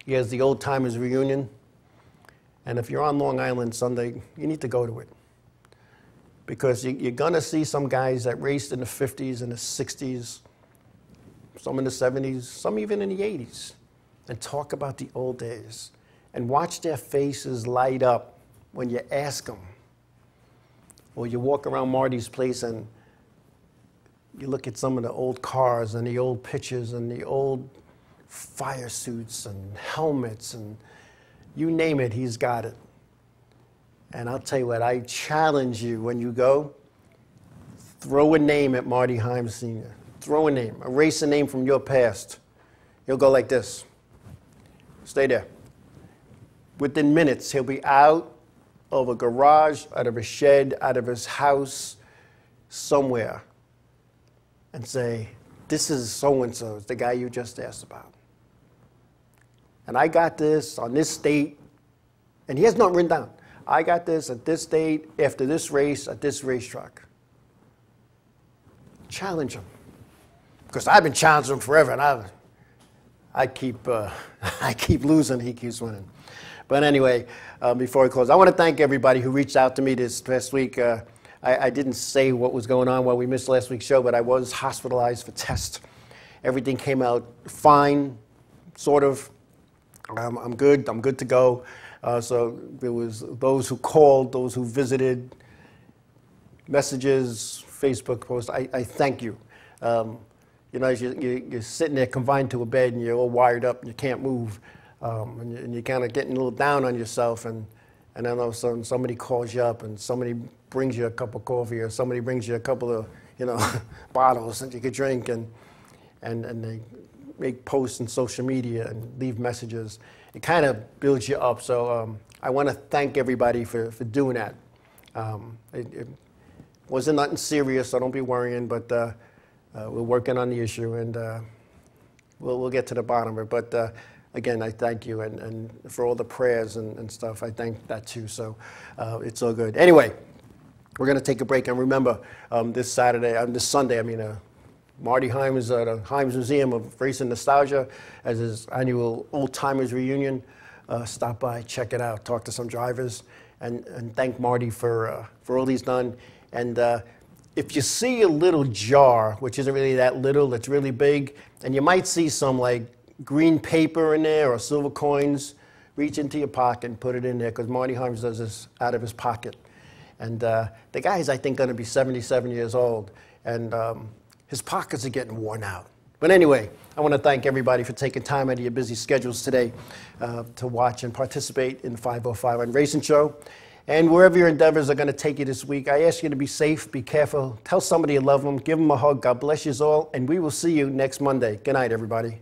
B: He has the Old Timers Reunion. And if you're on Long Island Sunday, you need to go to it. Because you're going to see some guys that raced in the 50s and the 60s, some in the 70s, some even in the 80s, and talk about the old days. And watch their faces light up when you ask them. Or you walk around Marty's place and you look at some of the old cars and the old pictures and the old fire suits and helmets and you name it, he's got it. And I'll tell you what, I challenge you when you go, throw a name at Marty Himes Sr. Throw a name, erase a name from your past. He'll go like this. Stay there. Within minutes, he'll be out of a garage, out of a shed, out of his house, somewhere, and say, this is so-and-so, the guy you just asked about. And I got this on this date, and he has nothing written down. I got this at this date, after this race, at this racetrack. Challenge him. Because I've been challenging him forever, and I keep losing, he keeps winning. But anyway, before I close, I want to thank everybody who reached out to me this past week. I didn't say what was going on while we missed last week's show, but I was hospitalized for tests. Everything came out fine, sort of. I'm good to go. So there was those who called, those who visited, messages, Facebook posts. I thank you. You're sitting there confined to a bed and you're all wired up and you can't move. And you're kind of getting a little down on yourself. And then all of a sudden somebody calls you up and somebody brings you a cup of coffee or somebody brings you a couple of, bottles that you could drink and they make posts on social media and leave messages. It kind of builds you up. So I want to thank everybody for doing that. It wasn't nothing serious, so don't be worrying, but we're working on the issue and we'll get to the bottom of it. But again, I thank you and for all the prayers and stuff. I thank that too. So it's all good. Anyway, we're going to take a break. And remember, this Sunday, Marty Himes at the Himes Museum of Racing Nostalgia as his annual Old Timers Reunion. Stop by, check it out, talk to some drivers, and thank Marty for all he's done. And if you see a little jar, which isn't really that little, it's really big, and you might see some like green paper in there or silver coins, reach into your pocket and put it in there because Marty Himes does this out of his pocket. And the guy's, I think, going to be 77 years old. And his pockets are getting worn out. But anyway, I want to thank everybody for taking time out of your busy schedules today to watch and participate in the 505 on Racing Show. And wherever your endeavors are going to take you this week, I ask you to be safe, be careful, tell somebody you love them, give them a hug. God bless you all, and we will see you next Monday. Good night, everybody.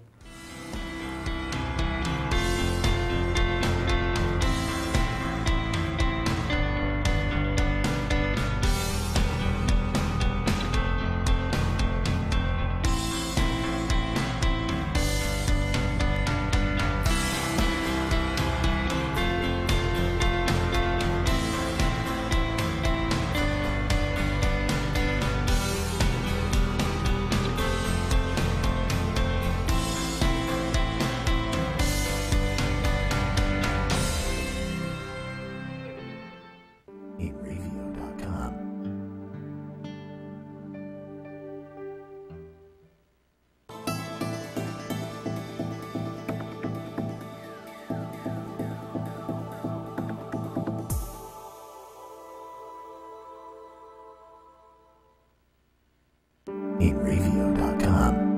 C: Inravio.com.